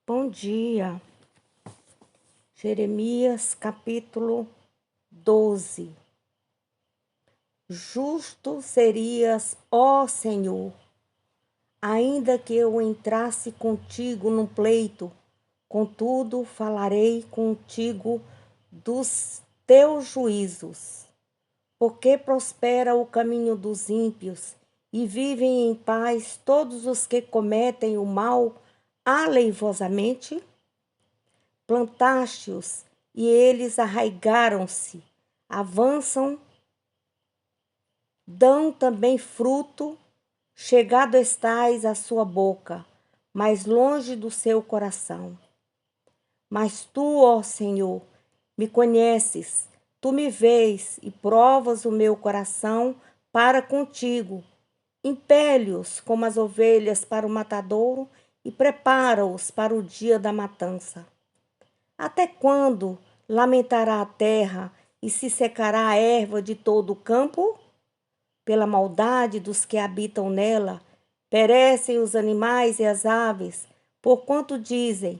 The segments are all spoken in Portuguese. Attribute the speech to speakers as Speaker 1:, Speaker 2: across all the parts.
Speaker 1: Bom dia. Jeremias capítulo 12. Justo serias, ó Senhor, ainda que eu entrasse contigo num pleito, contudo falarei contigo dos teus juízos. Porque prospera o caminho dos ímpios e vivem em paz todos os que cometem o mal aleivosamente? Plantaste-os e eles arraigaram-se, avançam, dão também fruto, chegado estais à sua boca, mas longe do seu coração. Mas tu, ó Senhor, me conheces, tu me vês e provas o meu coração para contigo. Impele-os como as ovelhas para o matadouro e prepara-os para o dia da matança. Até quando lamentará a terra e se secará a erva de todo o campo? Pela maldade dos que habitam nela, perecem os animais e as aves, porquanto dizem: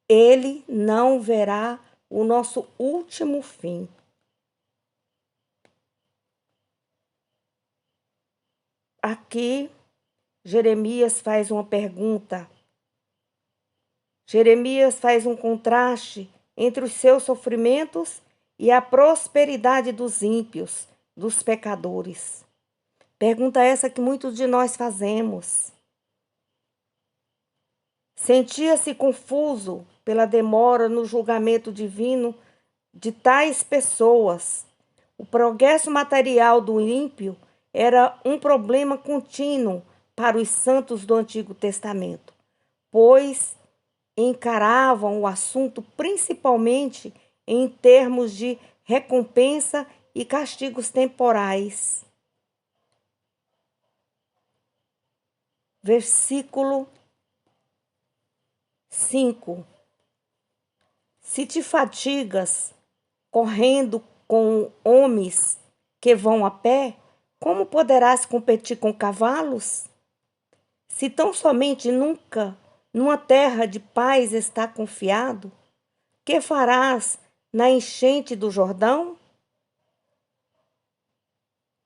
Speaker 1: ele não verá o nosso último fim. Aqui, Jeremias faz uma pergunta. Jeremias faz um contraste entre os seus sofrimentos e a prosperidade dos ímpios, dos pecadores. Pergunta essa que muitos de nós fazemos. Sentia-se confuso pela demora no julgamento divino de tais pessoas. O progresso material do ímpio era um problema contínuo para os santos do Antigo Testamento, pois encaravam o assunto principalmente em termos de recompensa e castigos temporais. Versículo 5. Se te fatigas correndo com homens que vão a pé, como poderás competir com cavalos? Se tão somente nunca numa terra de paz está confiado, que farás na enchente do Jordão?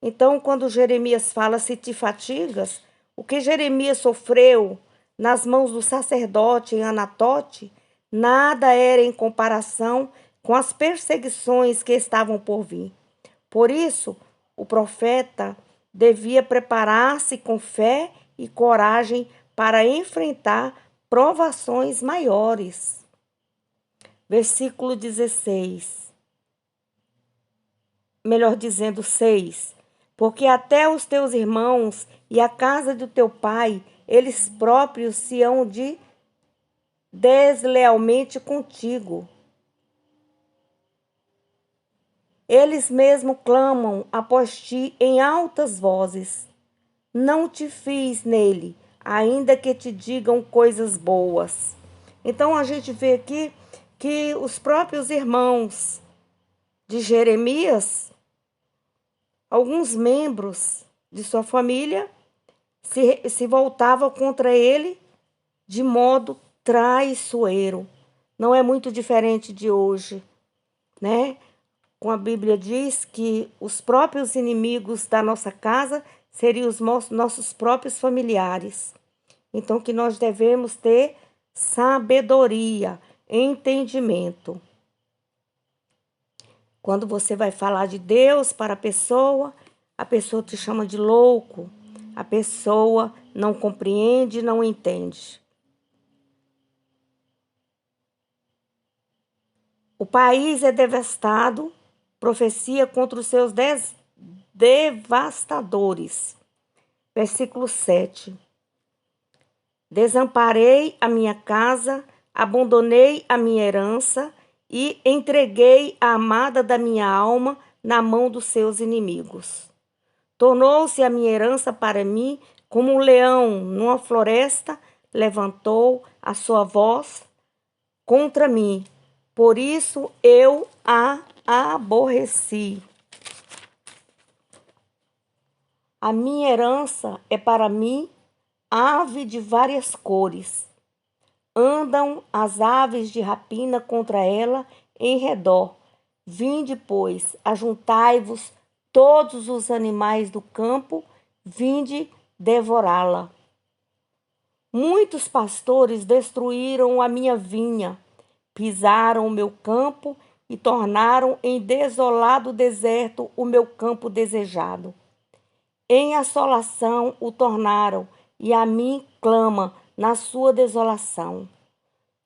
Speaker 1: Então, quando Jeremias fala se te fatigas, o que Jeremias sofreu nas mãos do sacerdote em Anatote, nada era em comparação com as perseguições que estavam por vir. Por isso, o profeta devia preparar-se com fé e coragem para enfrentar provações maiores. Versículo 16. Melhor dizendo, 6. Porque até os teus irmãos e a casa do teu pai, eles próprios se hão de deslealmente contigo. Eles mesmo clamam após ti em altas vozes. Não te fies nele, ainda que te digam coisas boas. Então a gente vê aqui que os próprios irmãos de Jeremias, alguns membros de sua família, se voltavam contra ele de modo traiçoeiro. Não é muito diferente de hoje, né? Como a Bíblia diz que os próprios inimigos da nossa casa seriam os nossos próprios familiares. Então, que nós devemos ter sabedoria, entendimento. Quando você vai falar de Deus para a pessoa te chama de louco, a pessoa não compreende, não entende. O país é devastado, profecia contra os seus devastadores. Versículo 7. Desamparei a minha casa, abandonei a minha herança e entreguei a amada da minha alma na mão dos seus inimigos. Tornou-se a minha herança para mim como um leão numa floresta, levantou a sua voz contra mim. Por isso eu a aborreci. A minha herança é para mim ave de várias cores, andam as aves de rapina contra ela em redor. Vinde, pois, ajuntai-vos todos os animais do campo, vinde devorá-la. Muitos pastores destruíram a minha vinha, pisaram o meu campo e tornaram em desolado deserto o meu campo desejado. Em assolação o tornaram, e a mim clama na sua desolação.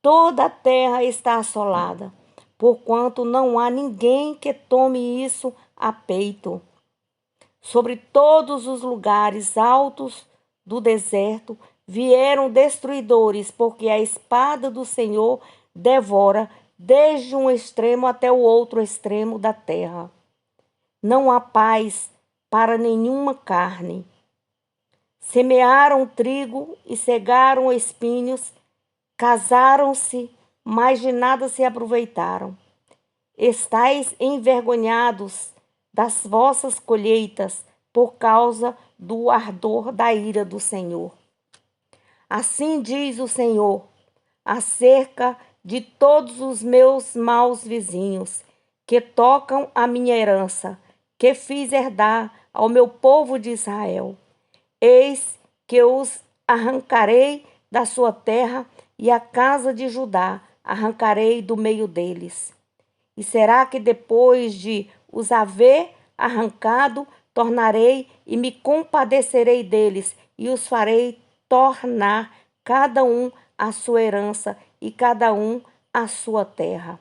Speaker 1: Toda a terra está assolada, porquanto não há ninguém que tome isso a peito. Sobre todos os lugares altos do deserto vieram destruidores, porque a espada do Senhor devora desde um extremo até o outro extremo da terra. Não há paz para nenhuma carne. Semearam trigo e cegaram espinhos, casaram-se, mas de nada se aproveitaram. Estais envergonhados das vossas colheitas por causa do ardor da ira do Senhor. Assim diz o Senhor, acerca de todos os meus maus vizinhos, que tocam a minha herança, que fiz herdar ao meu povo de Israel. Eis que os arrancarei da sua terra e a casa de Judá arrancarei do meio deles. E será que depois de os haver arrancado, tornarei e me compadecerei deles e os farei tornar cada um a sua herança e cada um a sua terra.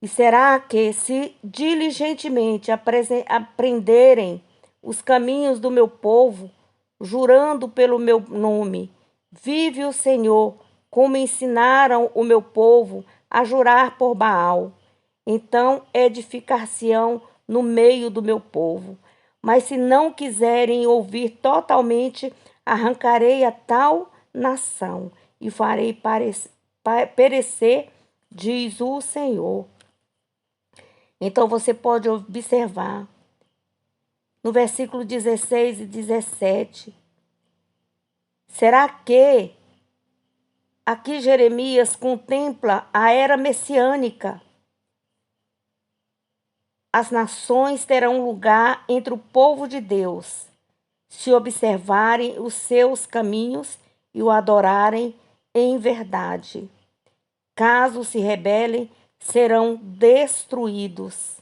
Speaker 1: E será que, se diligentemente aprenderem os caminhos do meu povo, jurando pelo meu nome, vive o Senhor, como ensinaram o meu povo a jurar por Baal, então edificar-se-ão no meio do meu povo. Mas se não quiserem ouvir totalmente, arrancarei a tal nação e farei perecer, diz o Senhor. Então você pode observar no versículo 16 e 17. Será que aqui Jeremias contempla a era messiânica? As nações terão lugar entre o povo de Deus, se observarem os seus caminhos e o adorarem em verdade. Caso se rebelem, serão destruídos.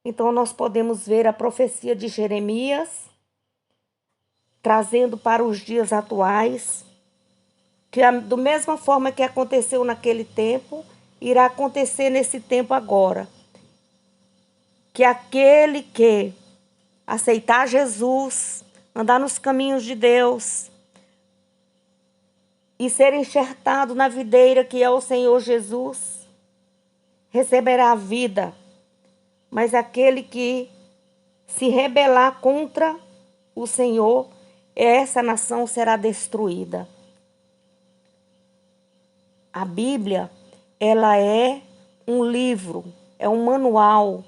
Speaker 1: Então nós podemos ver a profecia de Jeremias trazendo para os dias atuais, que da mesma forma que aconteceu naquele tempo, irá acontecer nesse tempo agora. Que aquele que aceitar Jesus, andar nos caminhos de Deus e ser enxertado na videira que é o Senhor Jesus, receberá a vida. Mas aquele que se rebelar contra o Senhor, essa nação será destruída. A Bíblia, ela é um livro, é um manual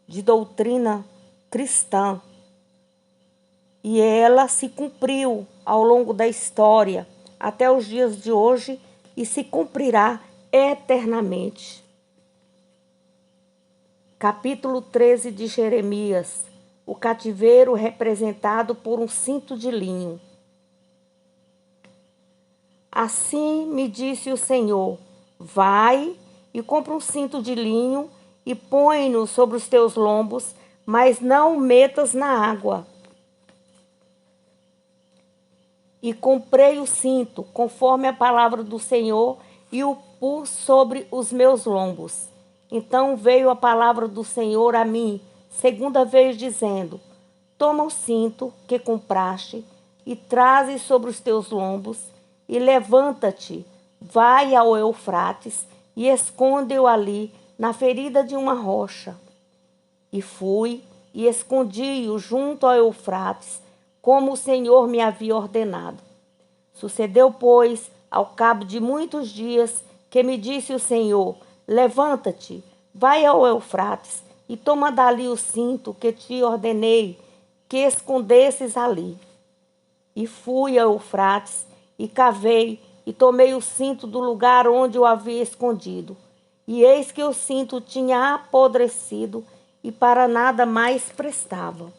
Speaker 1: de doutrina cristã. E ela se cumpriu ao longo da história, até os dias de hoje, e se cumprirá eternamente. Capítulo 13 de Jeremias, o cativeiro representado por um cinto de linho. Assim me disse o Senhor, vai e compra um cinto de linho e põe-no sobre os teus lombos, mas não o metas na água. E comprei o cinto, conforme a palavra do Senhor, e o pus sobre os meus lombos. Então veio a palavra do Senhor a mim, segunda vez, dizendo, toma o cinto que compraste e traze sobre os teus lombos, e levanta-te, vai ao Eufrates e esconde-o ali, na ferida de uma rocha. E fui e escondi-o junto ao Eufrates, como o Senhor me havia ordenado. Sucedeu, pois, ao cabo de muitos dias, que me disse o Senhor, levanta-te, vai ao Eufrates e toma dali o cinto que te ordenei que escondesses ali. E fui ao Eufrates e cavei e tomei o cinto do lugar onde o havia escondido. E eis que o cinto tinha apodrecido e para nada mais prestava.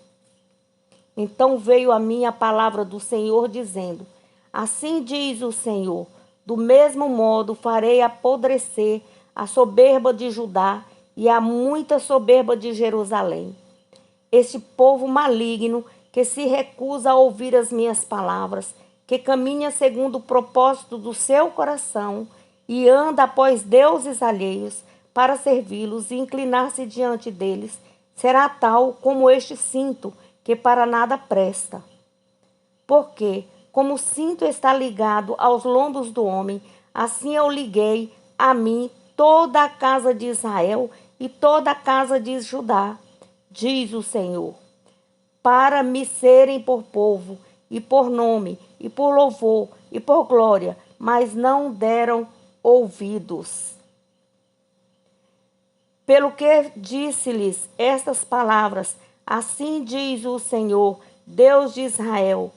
Speaker 1: Então veio a mim a palavra do Senhor, dizendo: Assim diz o Senhor, do mesmo modo farei apodrecer a soberba de Judá e a muita soberba de Jerusalém. Este povo maligno que se recusa a ouvir as minhas palavras, que caminha segundo o propósito do seu coração e anda após deuses alheios para servi-los e inclinar-se diante deles, será tal como este cinto, que para nada presta. Porque, como o cinto está ligado aos lombos do homem, assim eu liguei a mim toda a casa de Israel e toda a casa de Judá, diz o Senhor, para me serem por povo, e por nome, e por louvor, e por glória, mas não deram ouvidos. Pelo que disse-lhes estas palavras, assim diz o Senhor, Deus de Israel: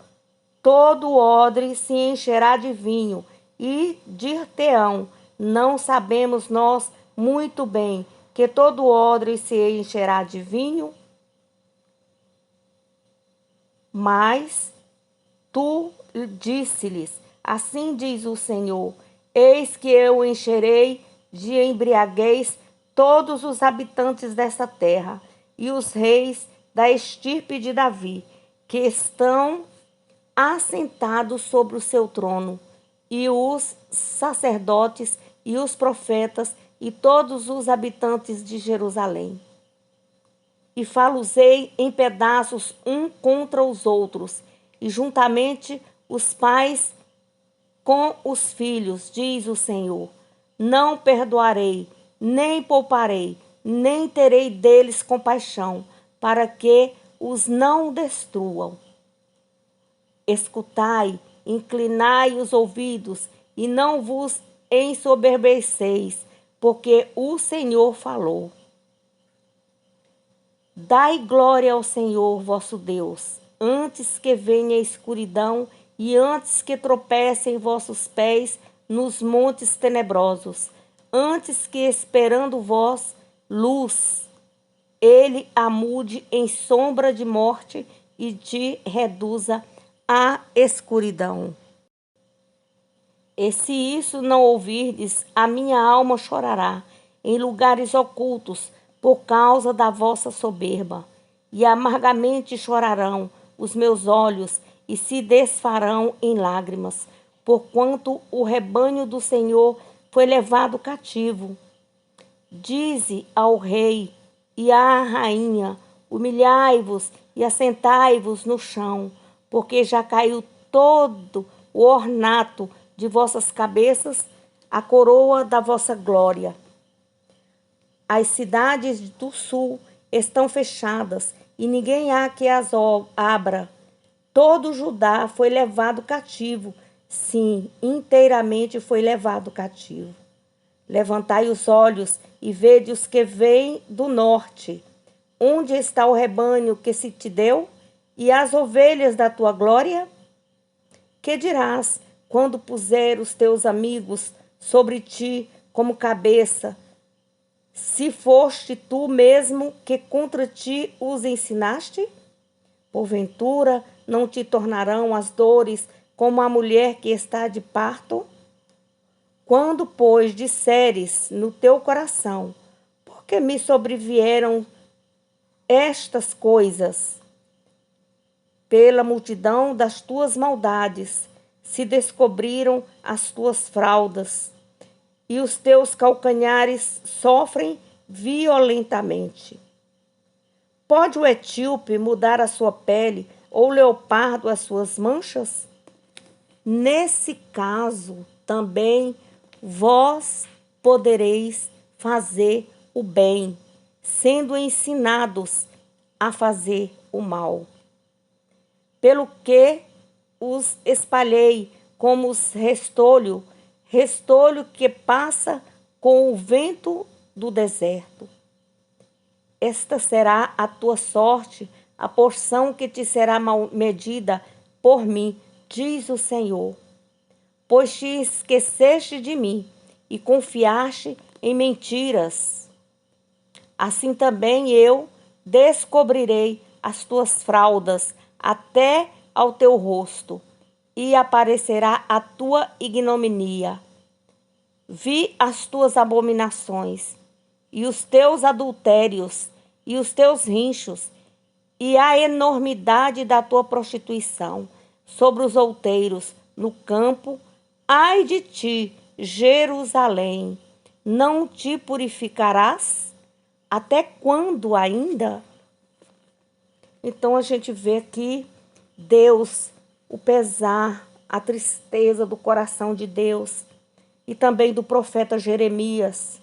Speaker 1: todo odre se encherá de vinho, e dir-te-ão: não sabemos nós muito bem que todo odre se encherá de vinho? Mas tu disse-lhes: assim diz o Senhor: eis que eu encherei de embriaguez todos os habitantes dessa terra, e os reis da estirpe de Davi, que estão assentados sobre o seu trono, e os sacerdotes, e os profetas, e todos os habitantes de Jerusalém. E falo-ei em pedaços um contra os outros, e juntamente os pais com os filhos, diz o Senhor. Não perdoarei, nem pouparei, nem terei deles compaixão, para que os não destruam. Escutai, inclinai os ouvidos, e não vos ensoberbeceis, porque o Senhor falou. Dai glória ao Senhor vosso Deus, antes que venha a escuridão e antes que tropecem vossos pés nos montes tenebrosos, antes que esperando vós luz, ele a mude em sombra de morte e te reduza à escuridão. E se isso não ouvirdes, a minha alma chorará em lugares ocultos, por causa da vossa soberba, e amargamente chorarão os meus olhos e se desfarão em lágrimas, porquanto o rebanho do Senhor foi levado cativo. Dize ao rei e à rainha: humilhai-vos e assentai-vos no chão, porque já caiu todo o ornato de vossas cabeças, a coroa da vossa glória. As cidades do sul estão fechadas, e ninguém há que as abra. Todo Judá foi levado cativo, sim, inteiramente foi levado cativo. Levantai os olhos e vede os que vêm do norte. Onde está o rebanho que se te deu, e as ovelhas da tua glória? Que dirás quando puser os teus amigos sobre ti como cabeça, se foste tu mesmo que contra ti os ensinaste? Porventura não te tornarão as dores como a mulher que está de parto? Quando, pois, disseres no teu coração: por que me sobrevieram estas coisas? Pela multidão das tuas maldades se descobriram as tuas fraldas, e os teus calcanhares sofrem violentamente. Pode o etíope mudar a sua pele, ou o leopardo as suas manchas? Nesse caso, também vós podereis fazer o bem, sendo ensinados a fazer o mal. Pelo que os espalhei como os restolho que passa com o vento do deserto. Esta será a tua sorte, a porção que te será medida por mim, diz o Senhor. pois te esqueceste de mim e confiaste em mentiras. Assim também eu descobrirei as tuas fraldas até ao teu rosto, e aparecerá a tua ignomínia. Vi as tuas abominações, e os teus adultérios, e os teus rinchos, e a enormidade da tua prostituição sobre os outeiros no campo. Ai de ti, Jerusalém, não te purificarás? Até quando ainda? Então a gente vê aqui Deus, o pesar, a tristeza do coração de Deus e também do profeta Jeremias.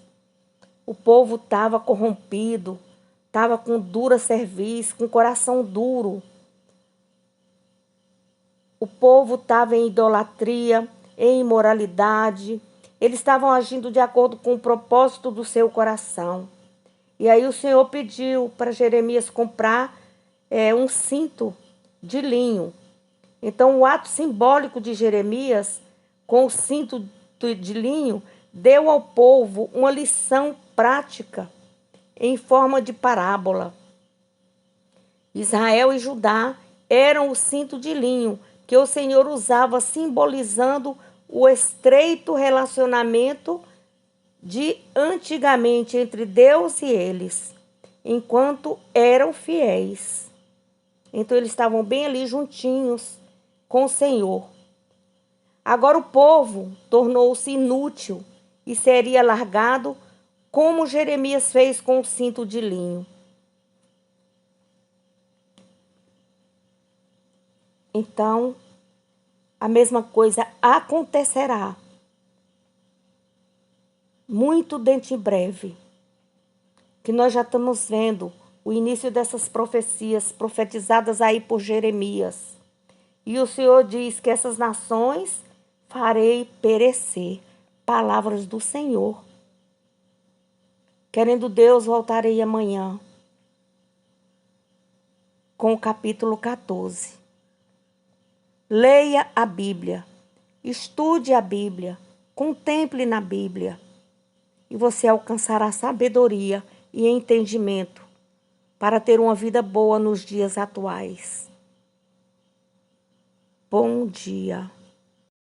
Speaker 1: O povo estava corrompido, estava com dura cerviz, com coração duro. O povo estava em idolatria, em imoralidade. Eles estavam agindo de acordo com o propósito do seu coração. E aí o Senhor pediu para Jeremias comprar um cinto de linho. Então o ato simbólico de Jeremias, com o cinto de linho, deu ao povo uma lição prática em forma de parábola. Israel e Judá eram o cinto de linho que o Senhor usava, simbolizando o estreito relacionamento de antigamente entre Deus e eles, enquanto eram fiéis. Então eles estavam bem ali juntinhos com o Senhor. Agora o povo tornou-se inútil e seria largado, como Jeremias fez com o cinto de linho. Então, a mesma coisa acontecerá muito dentro em breve, que nós já estamos vendo o início dessas profecias profetizadas aí por Jeremias. E o Senhor diz que essas nações farei perecer. Palavras do Senhor. Querendo Deus, voltarei amanhã com o capítulo 14. Leia a Bíblia, estude a Bíblia, contemple na Bíblia e você alcançará sabedoria e entendimento para ter uma vida boa nos dias atuais. Bom dia.